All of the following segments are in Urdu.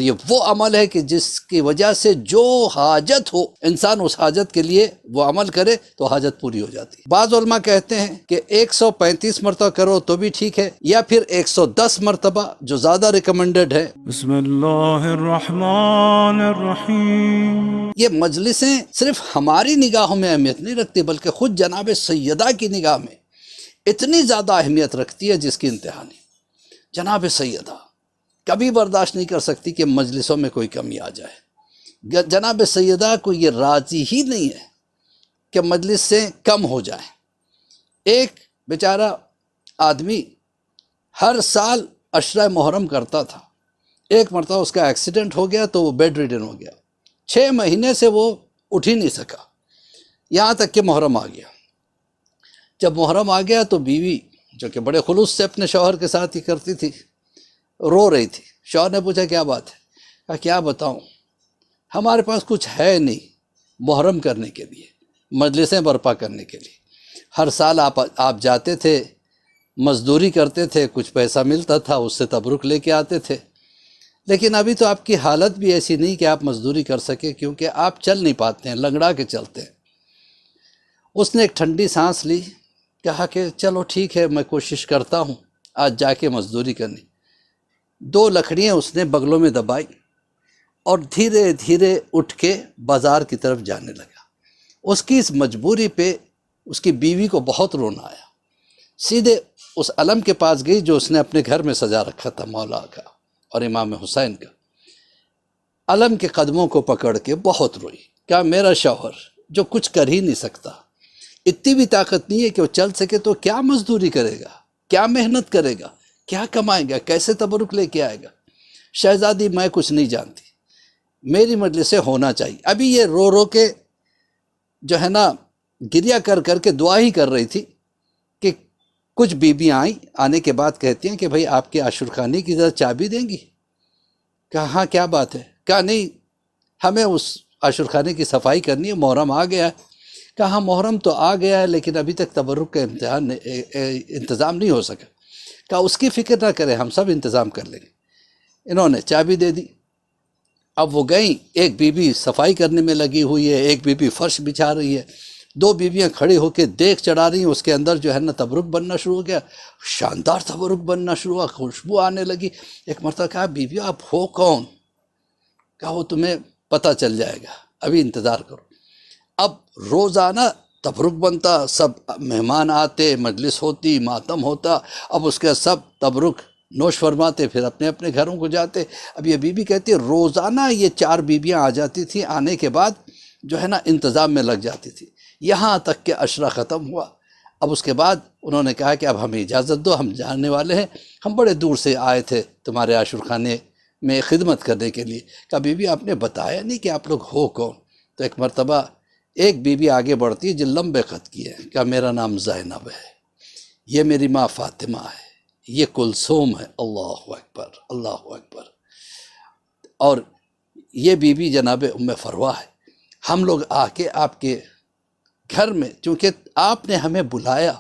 یہ وہ عمل ہے کہ جس کی وجہ سے جو حاجت ہو انسان اس حاجت کے لیے وہ عمل کرے تو حاجت پوری ہو جاتی ہے۔ بعض علماء کہتے ہیں کہ 135 مرتبہ کرو تو بھی ٹھیک ہے، یا پھر 110 مرتبہ جو زیادہ ریکمنڈڈ ہے۔ بسم اللہ الرحمن الرحیم۔ یہ مجلسیں صرف ہماری نگاہوں میں اہمیت نہیں رکھتی بلکہ خود جناب سیدہ کی نگاہ میں اتنی زیادہ اہمیت رکھتی ہے جس کی انتہا نہیں۔ جناب سیدہ کبھی برداشت نہیں کر سکتی کہ مجلسوں میں کوئی کمی آ جائے۔ جناب سیدہ کو یہ راضی ہی نہیں ہے کہ مجلس سے کم ہو جائیں۔ ایک بیچارہ آدمی ہر سال عشرہ محرم کرتا تھا، ایک مرتبہ اس کا ایکسیڈنٹ ہو گیا تو وہ بیڈ ریڈن ہو گیا، 6 مہینے سے وہ اٹھ ہی نہیں سکا، یہاں تک کہ محرم آ گیا۔ جب محرم آ گیا تو بیوی جو کہ بڑے خلوص سے اپنے شوہر کے ساتھ ہی کرتی تھی رو رہی تھی۔ شوہر نے پوچھا کیا بات ہے؟ کہا کیا بتاؤں، ہمارے پاس کچھ ہے نہیں محرم کرنے کے لیے، مجلسیں برپا کرنے کے لیے۔ ہر سال آپ جاتے تھے، مزدوری کرتے تھے، کچھ پیسہ ملتا تھا، اس سے تبرک لے کے آتے تھے، لیکن ابھی تو آپ کی حالت بھی ایسی نہیں کہ آپ مزدوری کر سکیں کیونکہ آپ چل نہیں پاتے ہیں، لنگڑا کے چلتے ہیں۔ اس نے ایک ٹھنڈی سانس لی، کہا کہ چلو ٹھیک ہے میں کوشش کرتا ہوں آج جا کے مزدوری کرنی۔ 2 لکڑیاں اس نے بغلوں میں دبائی اور دھیرے دھیرے اٹھ کے بازار کی طرف جانے لگا۔ اس کی اس مجبوری پہ اس کی بیوی کو بہت رونا آیا، سیدھے اس علم کے پاس گئی جو اس نے اپنے گھر میں سجا رکھا تھا، مولا کا اور امام حسین کا۔ علم کے قدموں کو پکڑ کے بہت روئی، کہا میرا شوہر جو کچھ کر ہی نہیں سکتا، اتنی بھی طاقت نہیں ہے کہ وہ چل سکے تو کیا مزدوری کرے گا، کیا محنت کرے گا، کیا کمائے گا، کیسے تبرک لے کے آئے گا؟ شہزادی میں کچھ نہیں جانتی، میری مجلس سے ہونا چاہیے۔ ابھی یہ رو رو کے جو ہے نا گریہ کر کر کے دعا ہی کر رہی تھی کہ کچھ بیویاں آئیں، آنے کے بعد کہتی ہیں کہ بھائی آپ کے عاشورخانے کی ذرا چابی دیں گی؟ کہا ہاں کیا بات ہے؟ کہا نہیں ہمیں اس عاشورخانے کی صفائی کرنی ہے، محرم آ گیا ہے۔ کہا محرم تو آ گیا ہے لیکن ابھی تک تبرک کا انتظام نہیں ہو سکا۔ کہا اس کی فکر نہ کریں، ہم سب انتظام کر لیں گے۔ انہوں نے چابی دے دی۔ اب وہ گئیں، ایک بیوی صفائی کرنے میں لگی ہوئی ہے، ایک بیوی فرش بچھا رہی ہے، 2 بیویاں کھڑی ہو کے دیکھ چڑھا رہی ہیں۔ اس کے اندر جو ہے نا تبرک بننا شروع ہو گیا، شاندار تبرک بننا شروع ہوا، خوشبو آنے لگی۔ ایک مرتبہ کہا بیوی آپ ہو کون؟ کہا وہ تمہیں پتہ چل جائے گا، ابھی انتظار کرو۔ اب روزانہ تبرک بنتا، سب مہمان آتے، مجلس ہوتی، ماتم ہوتا، اب اس کے سب تبرک نوش فرماتے، پھر اپنے اپنے گھروں کو جاتے۔ اب یہ بیوی کہتی ہے روزانہ یہ 4 بیویاں آ جاتی تھیں، آنے کے بعد جو ہے نا انتظام میں لگ جاتی تھی، یہاں تک کہ عشرہ ختم ہوا۔ اب اس کے بعد انہوں نے کہا کہ اب ہمیں اجازت دو، ہم جانے والے ہیں، ہم بڑے دور سے آئے تھے تمہارے عاشورخانے میں خدمت کرنے کے لیے۔ کہا بیوی آپ نے بتایا نہیں کہ آپ لوگ ہو کون؟ تو ایک مرتبہ ایک بیوی آگے بڑھتی ہے جو لمبے قد کی ہے، کہا میرا نام زینب ہے، یہ میری ماں فاطمہ ہے، یہ کلثوم ہے۔ اللہ اکبر، اللہ اکبر۔ اور یہ بیوی جناب ام فروہ ہے۔ ہم لوگ آ کے آپ کے گھر میں، چونکہ آپ نے ہمیں بلایا،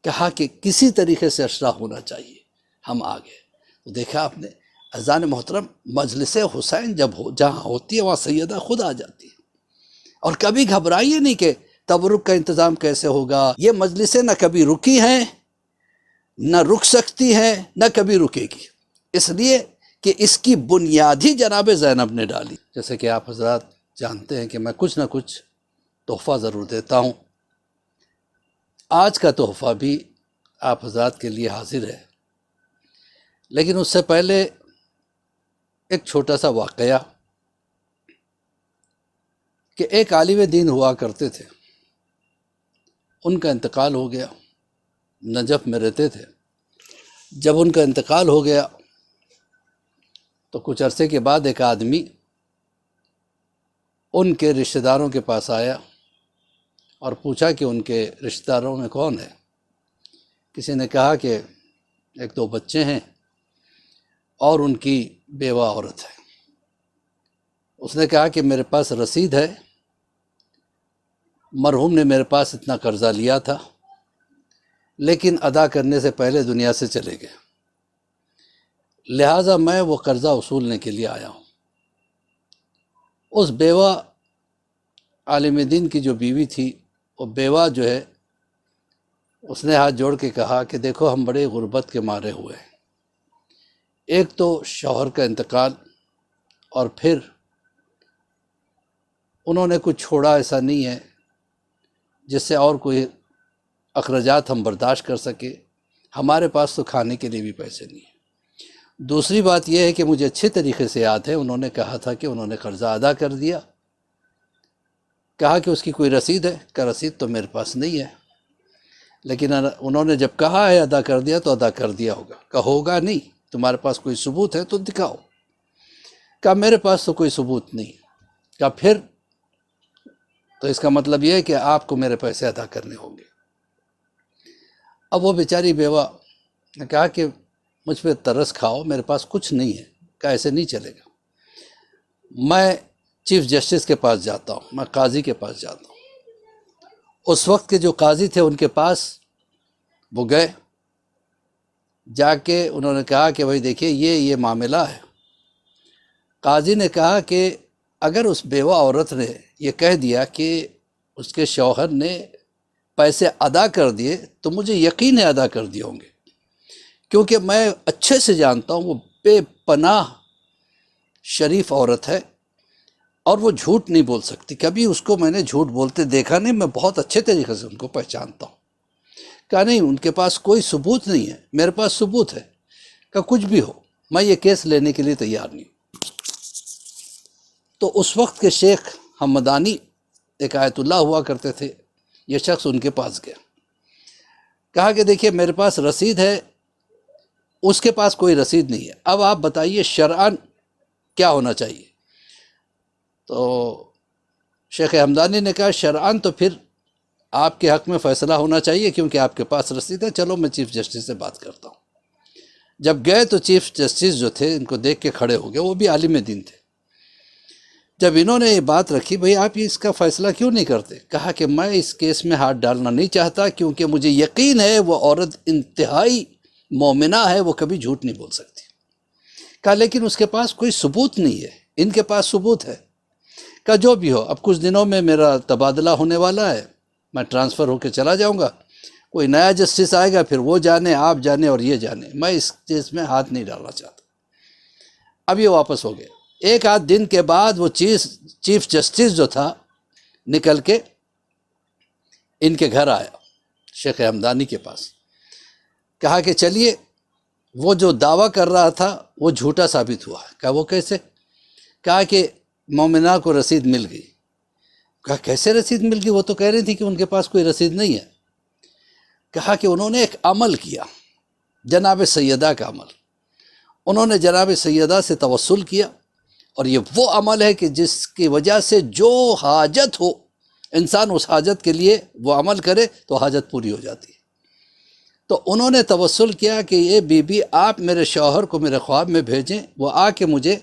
کہا کہ کسی طریقے سے عشرہ ہونا چاہیے، ہم آ گئے۔ تو دیکھا آپ نے عزیزان محترم، مجلس حسین جب جہاں ہوتی ہے وہاں سیدہ خود آ جاتی ہے، اور کبھی گھبرائیے نہیں کہ تبرک کا انتظام کیسے ہوگا۔ یہ مجلسیں نہ کبھی رکی ہیں، نہ رک سکتی ہیں، نہ کبھی رکے گی، اس لیے کہ اس کی بنیاد ہی جناب زینب نے ڈالی۔ جیسے کہ آپ حضرات جانتے ہیں کہ میں کچھ نہ کچھ تحفہ ضرور دیتا ہوں۔ آج کا تحفہ بھی آپ حضرات کے لیے حاضر ہے، لیکن اس سے پہلے ایک چھوٹا سا واقعہ کہ ایک عالم دین ہوا کرتے تھے، ان کا انتقال ہو گیا، نجف میں رہتے تھے۔ جب ان کا انتقال ہو گیا تو کچھ عرصے کے بعد ایک آدمی ان کے رشتہ داروں کے پاس آیا اور پوچھا کہ ان کے رشتہ داروں میں کون ہے؟ کسی نے کہا کہ 1-2 بچے ہیں اور ان کی بیوہ عورت ہے۔ اس نے کہا کہ میرے پاس رسید ہے، مرحوم نے میرے پاس اتنا قرضہ لیا تھا لیکن ادا کرنے سے پہلے دنیا سے چلے گئے، لہٰذا میں وہ قرضہ وصولنے کے لیے آیا ہوں۔ اس بیوہ عالم دین کی جو بیوی تھی، وہ بیوہ جو ہے اس نے ہاتھ جوڑ کے کہا کہ دیکھو ہم بڑے غربت کے مارے ہوئے ہیں، ایک تو شوہر کا انتقال، اور پھر انہوں نے کچھ چھوڑا ایسا نہیں ہے جس سے اور کوئی اخراجات ہم برداشت کر سکے، ہمارے پاس تو کھانے کے لیے بھی پیسے نہیں ہیں۔ دوسری بات یہ ہے کہ مجھے اچھے طریقے سے یاد ہے انہوں نے کہا تھا کہ انہوں نے قرضہ ادا کر دیا۔ کہا کہ اس کی کوئی رسید ہے؟ کہ رسید تو میرے پاس نہیں ہے، لیکن انہوں نے جب کہا ہے ادا کر دیا تو ادا کر دیا ہوگا۔ کہ ہوگا نہیں، تمہارے پاس کوئی ثبوت ہے تو دکھاؤ۔ کہا میرے پاس تو کوئی ثبوت نہیں۔ کہا پھر تو اس کا مطلب یہ ہے کہ آپ کو میرے پیسے ادا کرنے ہوں گے۔ اب وہ بیچاری بیوہ نے کہا کہ مجھ پہ ترس کھاؤ، میرے پاس کچھ نہیں ہے۔ کہا ایسے نہیں چلے گا، میں چیف جسٹس کے پاس جاتا ہوں، میں قاضی کے پاس جاتا ہوں۔ اس وقت کے جو قاضی تھے ان کے پاس وہ گئے، جا کے انہوں نے کہا کہ بھائی دیکھیے یہ معاملہ ہے۔ قاضی نے کہا کہ اگر اس بیوہ عورت نے یہ کہہ دیا کہ اس کے شوہر نے پیسے ادا کر دیے تو مجھے یقین ہے ادا کر دیے ہوں گے، کیونکہ میں اچھے سے جانتا ہوں وہ بے پناہ شریف عورت ہے اور وہ جھوٹ نہیں بول سکتی۔ کبھی اس کو میں نے جھوٹ بولتے دیکھا نہیں، میں بہت اچھے طریقے سے ان کو پہچانتا ہوں۔ کہا نہیں، ان کے پاس کوئی ثبوت نہیں ہے، میرے پاس ثبوت ہے۔ کہ کچھ بھی ہو میں یہ کیس لینے کے لیے تیار نہیں ہوں۔ تو اس وقت کے شیخ حمدانی ایک آیت اللہ ہوا کرتے تھے، یہ شخص ان کے پاس گیا، کہا کہ دیکھیے میرے پاس رسید ہے، اس کے پاس کوئی رسید نہیں ہے، اب آپ بتائیے شرعاً کیا ہونا چاہیے؟ تو شیخ حمدانی نے کہا شرعاً تو پھر آپ کے حق میں فیصلہ ہونا چاہیے کیونکہ آپ کے پاس رسید ہے، چلو میں چیف جسٹس سے بات کرتا ہوں۔ جب گئے تو چیف جسٹس جو تھے ان کو دیکھ کے کھڑے ہو گئے، وہ بھی عالم دین تھے۔ جب انہوں نے یہ بات رکھی بھئی آپ اس کا فیصلہ کیوں نہیں کرتے؟ کہا کہ میں اس کیس میں ہاتھ ڈالنا نہیں چاہتا کیونکہ مجھے یقین ہے وہ عورت انتہائی مومنہ ہے، وہ کبھی جھوٹ نہیں بول سکتی۔ کہا لیکن اس کے پاس کوئی ثبوت نہیں ہے، ان کے پاس ثبوت ہے۔ کہا جو بھی ہو، اب کچھ دنوں میں میرا تبادلہ ہونے والا ہے، میں ٹرانسفر ہو کے چلا جاؤں گا، کوئی نیا جسٹس آئے گا، پھر وہ جانے، آپ جانے اور یہ جانے، میں اس کیس میں ہاتھ نہیں ڈالنا چاہتا۔ اب یہ واپس ہو گئے۔ ایک آدھ دن کے بعد وہ چیف جسٹس جو تھا نکل کے ان کے گھر آیا، شیخ حمدانی کے پاس، کہا کہ چلیے وہ جو دعویٰ کر رہا تھا وہ جھوٹا ثابت ہوا۔ کہا وہ کیسے؟ کہا کہ مومنہ کو رسید مل گئی۔ کہا کیسے رسید مل گئی؟ وہ تو کہہ رہی تھی کہ ان کے پاس کوئی رسید نہیں ہے۔ کہا کہ انہوں نے ایک عمل کیا، جناب سیدہ کا عمل۔ انہوں نے جناب سیدہ سے توسل کیا، اور یہ وہ عمل ہے کہ جس کی وجہ سے جو حاجت ہو انسان اس حاجت کے لیے وہ عمل کرے تو حاجت پوری ہو جاتی ہے۔ تو انہوں نے توسل کیا کہ یہ بی بی آپ میرے شوہر کو میرے خواب میں بھیجیں، وہ آ کے مجھے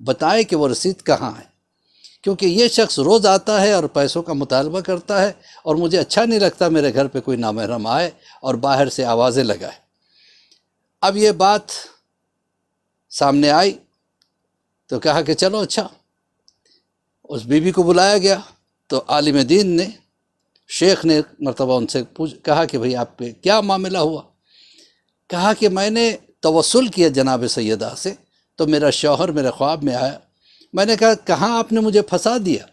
بتائیں کہ وہ رسید کہاں ہے، کیونکہ یہ شخص روز آتا ہے اور پیسوں کا مطالبہ کرتا ہے اور مجھے اچھا نہیں لگتا میرے گھر پہ کوئی نامحرم آئے اور باہر سے آوازیں لگائے۔ اب یہ بات سامنے آئی تو کہا کہ چلو اچھا، اس بی بی کو بلایا گیا تو عالم دین نے، شیخ نے مرتبہ ان سے کہا کہ بھئی آپ پہ کیا معاملہ ہوا؟ کہا کہ میں نے توسل کیا جناب سیدہ سے تو میرا شوہر میرے خواب میں آیا، میں نے کہا کہاں آپ نے مجھے پھنسا دیا؟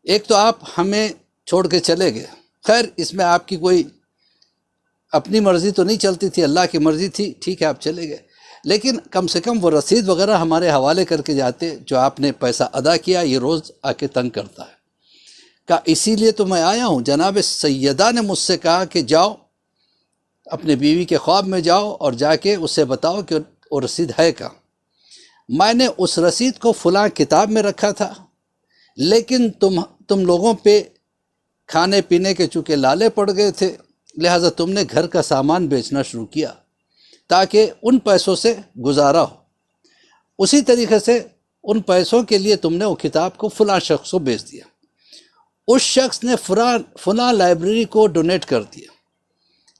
ایک تو آپ ہمیں چھوڑ کے چلے گئے، خیر اس میں آپ کی کوئی اپنی مرضی تو نہیں چلتی تھی، اللہ کی مرضی تھی، ٹھیک ہے آپ چلے گئے، لیکن کم سے کم وہ رسید وغیرہ ہمارے حوالے کر کے جاتے، جو آپ نے پیسہ ادا کیا یہ روز آ کے تنگ کرتا ہے۔ کہا اسی لیے تو میں آیا ہوں، جناب سیدہ نے مجھ سے کہا کہ جاؤ اپنے بیوی کے خواب میں جاؤ اور جا کے اسے بتاؤ کہ وہ رسید ہے کہاں۔ میں نے اس رسید کو فلاں کتاب میں رکھا تھا، لیکن تم لوگوں پہ کھانے پینے کے چونکہ لالے پڑ گئے تھے، لہٰذا تم نے گھر کا سامان بیچنا شروع کیا تاکہ ان پیسوں سے گزارا ہو۔ اسی طریقے سے ان پیسوں کے لیے تم نے وہ کتاب کو فلاں شخص کو بیچ دیا، اس شخص نے فلاں لائبریری کو ڈونیٹ کر دیا،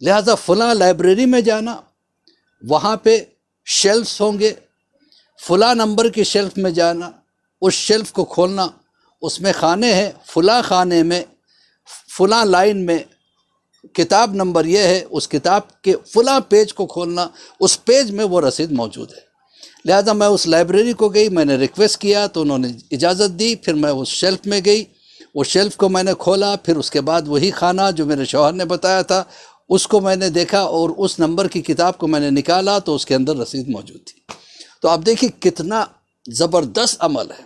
لہٰذا فلاں لائبریری میں جانا، وہاں پہ شیلفس ہوں گے، فلاں نمبر کی شیلف میں جانا، اس شیلف کو کھولنا، اس میں خانے ہیں، فلاں خانے میں فلاں لائن میں کتاب نمبر یہ ہے، اس کتاب کے فلاں پیج کو کھولنا، اس پیج میں وہ رسید موجود ہے۔ لہذا میں اس لائبریری کو گئی، میں نے ریکویسٹ کیا تو انہوں نے اجازت دی، پھر میں اس شیلف میں گئی، وہ شیلف کو میں نے کھولا، پھر اس کے بعد وہی خانہ جو میرے شوہر نے بتایا تھا اس کو میں نے دیکھا اور اس نمبر کی کتاب کو میں نے نکالا تو اس کے اندر رسید موجود تھی۔ تو آپ دیکھیے کتنا زبردست عمل ہے۔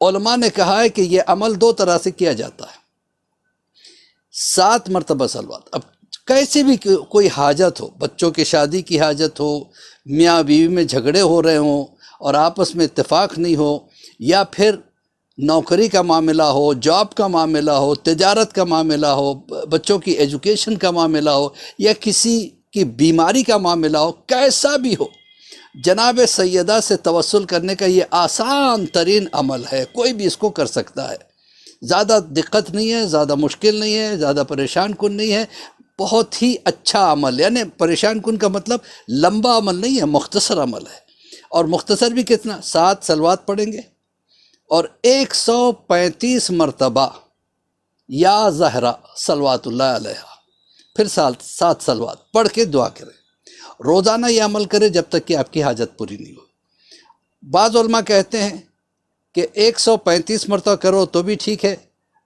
علماء نے کہا ہے کہ یہ عمل 2 طرح سے کیا جاتا ہے، 7 مرتبہ صلوات۔ اب کیسی بھی کوئی حاجت ہو، بچوں کی شادی کی حاجت ہو، میاں بیوی میں جھگڑے ہو رہے ہوں اور آپس میں اتفاق نہیں ہو، یا پھر نوکری کا معاملہ ہو، جاب کا معاملہ ہو، تجارت کا معاملہ ہو، بچوں کی ایجوکیشن کا معاملہ ہو، یا کسی کی بیماری کا معاملہ ہو، کیسا بھی ہو، جناب سیدہ سے توسل کرنے کا یہ آسان ترین عمل ہے، کوئی بھی اس کو کر سکتا ہے۔ زیادہ دقت نہیں ہے، زیادہ مشکل نہیں ہے، زیادہ پریشان کن نہیں ہے، بہت ہی اچھا عمل، یعنی پریشان کن کا مطلب لمبا عمل نہیں ہے، مختصر عمل ہے۔ اور مختصر بھی کتنا، 7 صلوات پڑھیں گے اور 135 مرتبہ یا زہرا صلوات اللہ علیہ، پھر 7 صلوات پڑھ کے دعا کریں۔ روزانہ یہ عمل کرے جب تک کہ آپ کی حاجت پوری نہیں ہو۔ بعض علماء کہتے ہیں کہ 135 مرتبہ کرو تو بھی ٹھیک ہے،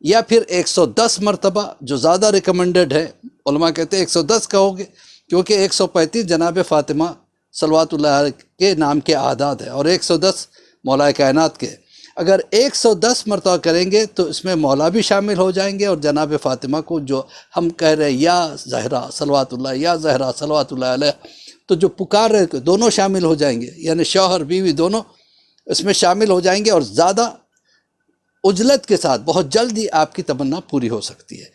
یا پھر 110 مرتبہ جو زیادہ ریکمنڈڈ ہے، علماء کہتے ہیں 110 کہو گے کیونکہ 135 جناب فاطمہ صلوات اللہ علیہ کے نام کے اعداد ہے اور 110 مولا کائنات کے۔ اگر 110 مرتبہ کریں گے تو اس میں مولا بھی شامل ہو جائیں گے اور جناب فاطمہ کو جو ہم کہہ رہے ہیں یا زہرا صلوات اللہ، یا زہرا صلوات اللہ علیہ، تو جو پکار رہے دونوں شامل ہو جائیں گے، یعنی شوہر بیوی دونوں اس میں شامل ہو جائیں گے اور زیادہ عجلت کے ساتھ بہت جلدی آپ کی تمنا پوری ہو سکتی ہے۔